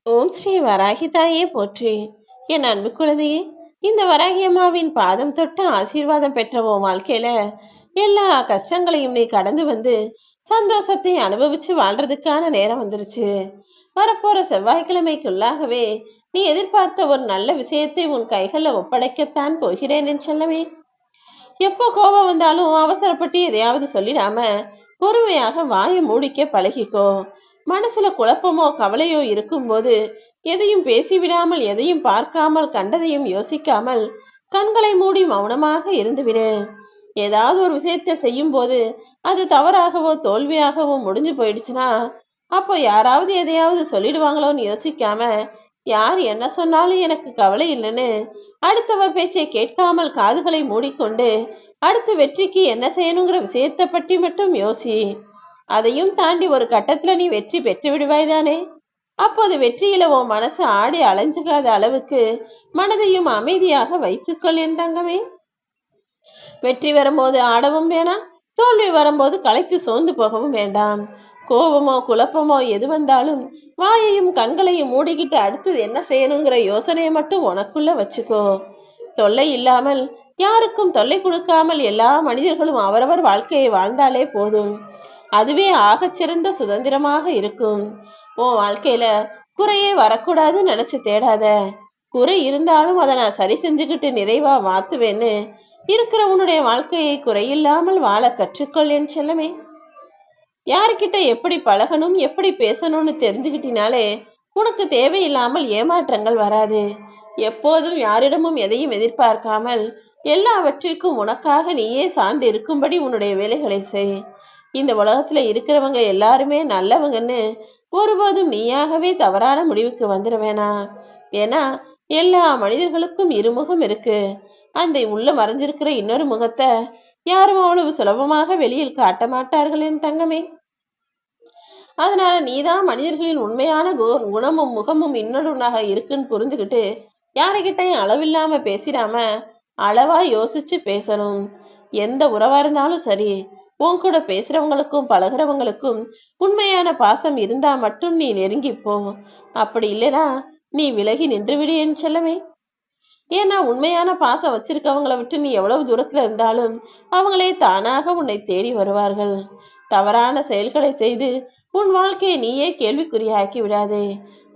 ஓம் ஸ்ரீ வராகி தாயே போற்றி. என் அன்பு குழந்தையே, இந்த வராகி அம்மாவின் பாதம் தொட்டு ஆசீர்வாதம் பெற்ற உன் வாழ்க்கையில எல்லா கஷ்டங்களையும் நீ கடந்து வந்து சந்தோஷத்தை அனுபவிச்சு வாழ்றதுக்கான நேரம் வந்துருச்சு. வரப்போற செவ்வாய்க்கிழமைக்குள்ளாகவே நீ எதிர்பார்த்த ஒரு நல்ல விஷயத்தை உன் கைகளில் ஒப்படைக்கத்தான் போகிறேன் என் செல்லமே. எப்போ கோபம் வந்தாலும் அவசரப்பட்டு எதையாவது சொல்லிடாம பொறுமையாக வாயை மூடிக்க பழகிக்கோ. மனசுல குழப்பமோ கவலையோ இருக்கும்போது எதையும் பேசிவிடாமல், எதையும் பார்க்காமல், கண்டதையும் யோசிக்காமல் கண்களை மூடி மௌனமாக இருந்துவிடு. ஏதாவது ஒரு விஷயத்தை செய்யும் போது அது தவறாகவோ தோல்வியாகவோ முடிஞ்சு போயிடுச்சுன்னா, அப்போ யாராவது எதையாவது சொல்லிடுவாங்களோன்னு யோசிக்காம, யார் என்ன சொன்னாலும் எனக்கு கவலை இல்லைன்னு அடுத்தவர் பேச்சை கேட்காமல் காதுகளை மூடிக்கொண்டு அடுத்து வெற்றிக்கு என்ன செய்யணுங்கிற விஷயத்தை பற்றி மட்டும் யோசி. அதையும் தாண்டி ஒரு கட்டத்துல நீ வெற்றி பெற்று விடுவாய்தானே. அப்போது வெற்றியில உன் மனசு ஆடி அலைஞ்சுக்காத அளவுக்கு மனதையும் அமைதியாக வைத்துக்கொள் என் தங்கமே. வெற்றி வரும்போது ஆடவும் வேணாம், தோல்வி வரும்போது களைத்து சோர்ந்து போகவும் வேண்டாம். கோபமோ குழப்பமோ எது வந்தாலும் வாயையும் கண்களையும் மூடிக்கிட்டு அடுத்தது என்ன செய்யணுங்கிற யோசனையை மட்டும் உனக்குள்ள வச்சுக்கோ. தொல்லை இல்லாமல், யாருக்கும் தொல்லை கொடுக்காமல் எல்லா மனிதர்களும் அவரவர் வாழ்க்கையை வாழ்ந்தாலே போதும். அதுவே ஆகச்சிறந்த சுதந்திரமாக இருக்கும். உன் வாழ்க்கையில குறையே வரக்கூடாதுன்னு நினைச்சு தேடாத. குறை இருந்தாலும் அதை நான் சரி செஞ்சுக்கிட்டு நிறைவா மாத்துவேன்னு இருக்கிற உன்னுடைய வாழ்க்கையை குறையில்லாமல் வாழ கற்றுக்கொள் என் செல்லமே. யாருக்கிட்ட எப்படி பழகணும், எப்படி பேசணும்னு தெரிஞ்சுக்கிட்டினாலே உனக்கு தேவையில்லாமல் ஏமாற்றங்கள் வராது. எப்போதும் யாரிடமும் எதையும் எதிர்பார்க்காமல் எல்லாவற்றிற்கும் உனக்காக நீயே சார்ந்து இருக்கும்படி உன்னுடைய வேலைகளை செய். இந்த உலகத்துல இருக்கிறவங்க எல்லாருமே நல்லவங்கன்னு ஒருபோதும் நீயாகவே தவறான முடிவுக்கு வந்துட வேணாம். ஏன்னா எல்லா மனிதர்களுக்கும் இருமுகம் இருக்கு. அந்த உள்ள மறைஞ்சிருக்கிற இன்னொரு முகத்தை யாரும் அவ்வளவு சுலபமாக வெளியில் காட்ட மாட்டார்கள் என் தங்கமே. அதனால நீதான் மனிதர்களின் உண்மையான குணமும் முகமும் இன்னொருவனாக இருக்குன்னு புரிஞ்சுக்கிட்டு யாருக்கிட்டையும் அளவில்லாம பேசிடாம அளவா யோசிச்சு பேசணும். எந்த உறவா இருந்தாலும் சரி, உன் கூட பேசுறவங்களுக்கும் பழகிறவங்களுக்கும் உண்மையான பாசம் இருந்தா மட்டும் நீ நெருங்கிப்போ. அப்படி இல்லைனா நீ விலகி நின்று விடு என் செல்லமே. ஏன்னா உண்மையான பாசம் வச்சிருக்கவங்களை விட்டு நீ எவ்வளவு தூரத்துல இருந்தாலும் அவங்களே தானாக உன்னை தேடி வருவார்கள். தவறான செயல்களை செய்து உன் வாழ்க்கையை நீயே கேள்விக்குறியாக்கி விடாதே.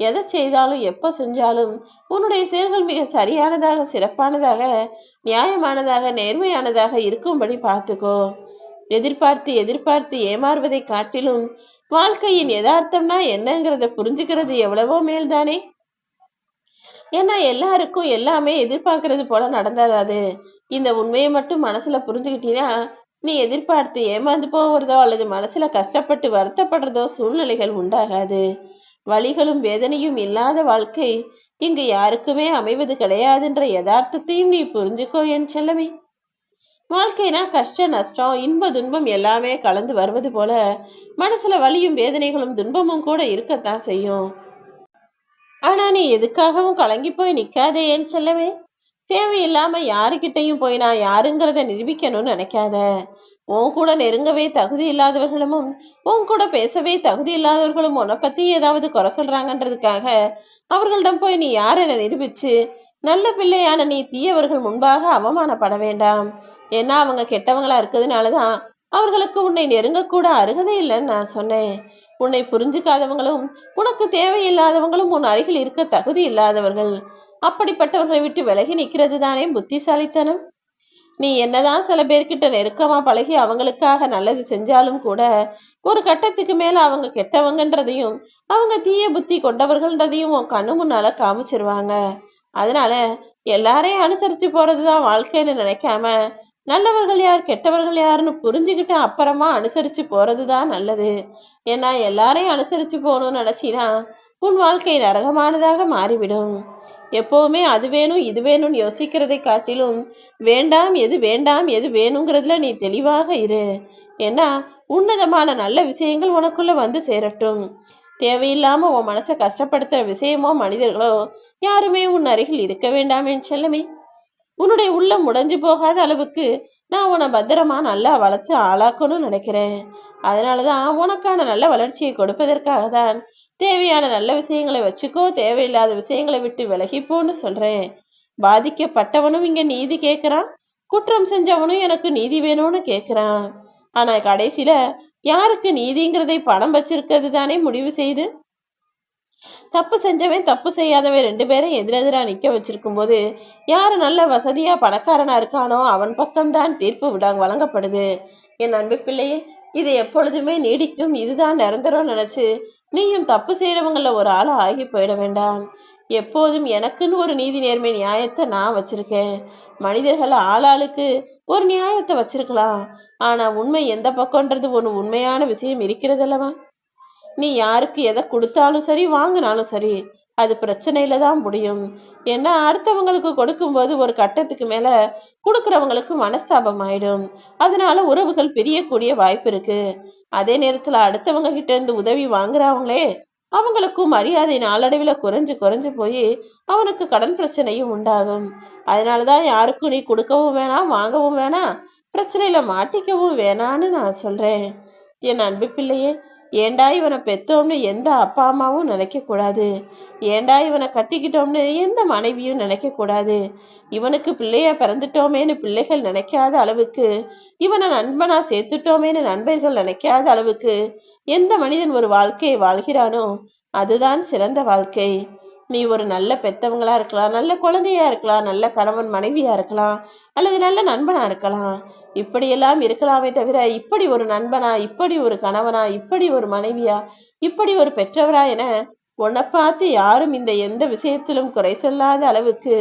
எதை செய்தாலும் எப்போ செஞ்சாலும் உன்னுடைய செயல்கள் மிக சரியானதாக, சிறப்பானதாக, நியாயமானதாக, நேர்மையானதாக இருக்கும்படி பார்த்துக்கோ. எதிர்பார்த்து எதிர்பார்த்து ஏமாறுவதை காட்டிலும் வாழ்க்கையின் யதார்த்தம்னா என்னங்கிறத புரிஞ்சுக்கிறது எவ்வளவோ மேல்தானே. ஏன்னா எல்லாருக்கும் எல்லாமே எதிர்பார்க்கறது போல நடந்தாது. இந்த உண்மையை மட்டும் மனசுல புரிஞ்சுக்கிட்டீங்கன்னா நீ எதிர்பார்த்து ஏமாந்து போகிறதோ அல்லது மனசுல கஷ்டப்பட்டு வருத்தப்படுறதோ சூழ்நிலைகள் உண்டாகாது. வலிகளும் வேதனையும் இல்லாத வாழ்க்கை இங்கு யாருக்குமே அமைவது கிடையாதுன்ற யதார்த்தத்தையும் நீ புரிஞ்சுக்கோ என் செல்லமே. வாழ்க்கைனா கஷ்ட நஷ்டம் இன்ப துன்பம் எல்லாமே கலந்து வருவது போல மனசுல வலியும் வேதனைகளும் துன்பமும் கூட இருக்கத்தான் செய்யும். ஆனா நீ எதுக்காகவும் கலங்கி போய் நிக்காதே என் செல்லவே. தேவையில்லாம யாருக்கிட்டையும் போய் நான் யாருங்கிறத நிரூபிக்கணும்னு நினைக்காத. உன் கூட நெருங்கவே தகுதி இல்லாதவர்களும் உன் கூட பேசவே தகுதி இல்லாதவர்களும் உன்னை பத்தி ஏதாவது குறை சொல்றாங்கன்றதுக்காக அவர்களிடம் போய் நீ யார் என நிரூபிச்சு நல்ல பிள்ளையான நீ தீயவர்கள் முன்பாக அவமானப்பட வேண்டாம். ஏன்னா அவங்க கெட்டவங்களா இருக்கிறதுனாலதான் அவர்களுக்கு உன்னை நெருங்கக்கூட அருகதை இல்லைன்னு நான் சொன்னேன். உன்னை புரிஞ்சுக்காதவங்களும் உனக்கு தேவையில்லாதவங்களும் உன் அருகில் இருக்க தகுதி இல்லாதவர்கள். அப்படிப்பட்டவர்களை விட்டு விலகி நிற்கிறது தானே புத்திசாலித்தனம். நீ என்னதான் சில பேர்கிட்ட நெருக்கமா பழகி அவங்களுக்காக நல்லது செஞ்சாலும் கூட ஒரு கட்டத்துக்கு மேல அவங்க கெட்டவங்கன்றதையும் அவங்க தீய புத்தி கொண்டவர்கள்ன்றதையும் உன் கண்ணு முன்னால காமிச்சிருவாங்க. அதனால எல்லாரையும் அனுசரிச்சு போறதுதான் வாழ்க்கைன்னு நினைக்காம நல்லவர்கள் யார் கெட்டவர்கள் யாருன்னு புரிஞ்சுக்கிட்டு அப்புறமா அனுசரிச்சு போறதுதான் நல்லது. ஏன்னா எல்லாரையும் அனுசரிச்சு போகணும்னு நினைச்சினா உன் வாழ்க்கை நரகமானதாக மாறிவிடும். எப்பவுமே அது வேணும் இது வேணும்னு யோசிக்கிறதை காட்டிலும் வேண்டாம் எது வேண்டாம் எது வேணுங்கிறதுல நீ தெளிவாக இரு. ஏன்னா உன்னதமான நல்ல விஷயங்கள் உனக்குள்ள வந்து சேரட்டும். தேவையில்லாம உன் மனசை கஷ்டப்படுத்துற விஷயமோ மனிதர்களோ யாருமே உன் அருகில் இருக்க வேண்டாம் என் செல்லமே. உன்னுடைய உள்ளம் முடைஞ்சு போகாத அளவுக்கு நான் உன்னை பத்திரமா நல்லா வளர்த்து ஆளாக்கணும்னு நினைக்கிறேன். அதனாலதான் உனக்கான நல்ல வளர்ச்சியை கொடுப்பதற்காக தான் தேவையான நல்ல விஷயங்களை வச்சுக்கோ, தேவையில்லாத விஷயங்களை விட்டு விலகிப்போன்னு சொல்றேன். பாதிக்கப்பட்டவனும் இங்க நீதி கேட்கிறான், குற்றம் செஞ்சவனும் எனக்கு நீதி வேணும்னு கேட்கிறான். ஆனா கடைசியில யாருக்கு நீதிங்கிறதை பணம் வச்சிருக்கிறது தானே முடிவு செய்து. தப்பு செஞ்சவன் தப்பு செய்யாதவன் ரெண்டு பேரும் எதிரெதிரா நிக்க வச்சிருக்கும் போது யாரு நல்ல வசதியா பணக்காரனா இருக்கானோ அவன் பக்கம்தான் தீர்ப்பு வழங்கப்படுது. என் அன்பு பிள்ளையே, இது எப்பொழுதுமே நீடிக்கும், இதுதான் நிரந்தரம் நினைச்சு நீயும் தப்பு செய்யறவங்கள ஒரு ஆளா ஆகி போயிட வேண்டாம். எப்போதும் எனக்குன்னு ஒரு நீதி நேர்மை நியாயத்தை நான் வச்சிருக்கேன். மனிதர்கள் ஆளாளுக்கு ஒரு நியாயத்தை வச்சிருக்கலாம், ஆனா உண்மை எந்த பக்கம்ன்றது ஒண்ணு உண்மையான விஷயம் இருக்கிறது அல்லவா? நீ யாருக்கு எதை கொடுத்தாலும் சரி, வாங்கினாலும் சரி, அது பிரச்சனையில தான் முடியும். ஏன்னா அடுத்தவங்களுக்கு கொடுக்கும்போது ஒரு கட்டத்துக்கு மேல கொடுக்கறவங்களுக்கு மனஸ்தாபம் ஆயிடும். அதனால உறவுகள் பிரியக்கூடிய வாய்ப்பு இருக்கு. அதே நேரத்துல அடுத்தவங்க கிட்ட இருந்து உதவி வாங்குறவங்களே அவங்களுக்கும் மரியாதை நாளடைவில் குறைஞ்சு குறைஞ்சு போய் அவனுக்கு கடன் பிரச்சனையும் உண்டாகும். அதனாலதான் யாருக்கும் நீ கொடுக்கவும் வேணாம், வாங்கவும் வேணாம், பிரச்சனையில மாட்டிக்கவும் வேணான்னு நான் சொல்றேன். என் அன்பு பிள்ளையே, ஏண்டா இவனை பெத்தோம்னு எந்த அப்பா அம்மாவும் நினைக்க கூடாது. ஏண்டா இவனை கட்டிக்கிட்டோம்னு எந்த மனைவியும் நினைக்க கூடாது. இவனுக்கு பிள்ளைய பிறந்துட்டோமேன்னு பிள்ளைகள் நினைக்காத அளவுக்கு, இவனை நண்பனா சேர்த்துட்டோமேன்னு நண்பர்கள் நினைக்காத அளவுக்கு எந்த மனிதன் ஒரு வாழ்க்கையை வாழ்கிறானோ அதுதான் சிறந்த வாழ்க்கை. நீ ஒரு நல்ல பெத்தவங்களா இருக்கலாம், நல்ல குழந்தையா இருக்கலாம், நல்ல கணவன் மனைவியா இருக்கலாம், அல்லது நல்ல நண்பனா இருக்கலாம். இப்படியெல்லாம் இருக்கலாமே தவிர இப்படி ஒரு நண்பனா, இப்படி ஒரு கணவனா, இப்படி ஒரு மனைவியா, இப்படி ஒரு பெற்றவரா என உன்னை பார்த்து யாரும் இந்த எந்த விஷயத்திலும் குறை சொல்லாத அளவுக்கு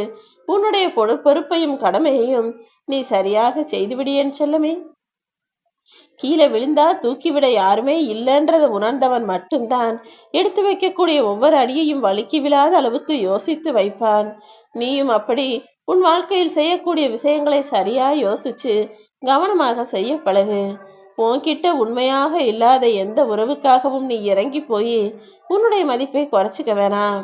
உன்னுடைய பொறுப்பையும் கடமையையும் நீ சரியாக செய்துவிடியேன் செல்லமே. கீழே விழுந்தா தூக்கிவிட யாருமே இல்லைன்றதை உணர்ந்தவன் மட்டும்தான் எடுத்து வைக்கக்கூடிய ஒவ்வொரு அடியையும் வழுக்கி விழாத அளவுக்கு யோசித்து வைப்பான். நீயும் அப்படி உன் வாழ்க்கையில் செய்யக்கூடிய விஷயங்களை சரியா யோசிச்சு கவனமாக செய்ய பழகு. உன்கிட்ட உண்மையாக இல்லாத எந்த உறவுக்காகவும் நீ இறங்கி போய் உன்னுடைய மதிப்பை குறைச்சிக்க வேணாம்.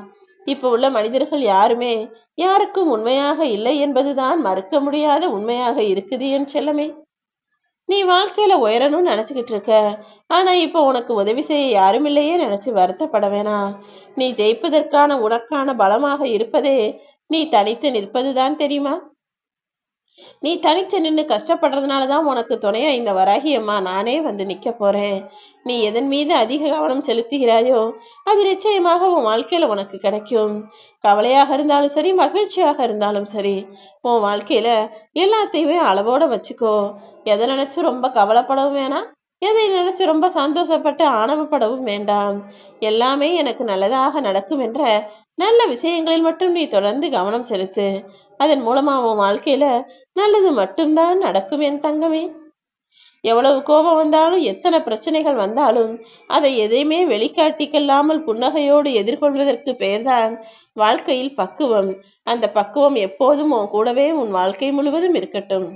இப்ப உள்ள மனிதர்கள் யாருமே யாருக்கும் உண்மையாக இல்லை என்பதுதான் மறுக்க முடியாத உண்மையாக இருக்குது என் செல்லமே. நீ வாழ்க்கையில உயரணும்னு நினைச்சுக்கிட்டு இருக்க, ஆனா இப்போ உனக்கு உதவி செய்ய யாரும் இல்லையே நினைச்சு வருத்தப்பட வேணாம். நீ ஜெயிப்பதற்கான உனக்கான பலமாக இருப்பதே நீ தனித்து நிற்பதுதான் தெரியுமா? நீ தனிச்சு நின்று கஷ்டப்படுறதுனாலதான் உனக்கு துணையா இந்த வராகி அம்மா நானே வந்து நிக்க போறேன். நீ எதன் மீது அதிக கவனம் செலுத்துகிறாயோ அது நிச்சயமாக உன் வாழ்க்கையில உனக்கு கிடைக்கும். கவலையாக இருந்தாலும் சரி, மகிழ்ச்சியாக இருந்தாலும் சரி, உன் வாழ்க்கையில எல்லாத்தையுமே அளவோட வச்சுக்கோ. எதை நினைச்சு ரொம்ப கவலைப்படவும் வேணாம், எதை நினைச்சு ரொம்ப சந்தோஷப்பட்டு ஆணவப்படவும் வேண்டாம். எல்லாமே எனக்கு நல்லதாக நடக்கும் என்ற நல்ல விஷயங்களில் மட்டும் நீ தொடர்ந்து கவனம் செலுத்து. அதன் மூலமா உன் வாழ்க்கையில நல்லது மட்டும்தான் நடக்கும் என் தங்கமே. எவ்வளவு கோபம் வந்தாலும், எத்தனை பிரச்சனைகள் வந்தாலும் அதை எதையுமே வெளிக்காட்டிக்கொள்ளாமல் புன்னகையோடு எதிர்கொள்வதற்கு பெயர்தான் வாழ்க்கையில் பக்குவம். அந்த பக்குவம் எப்போதும் உன் கூடவே உன் வாழ்க்கை முழுவதும் இருக்கட்டும்.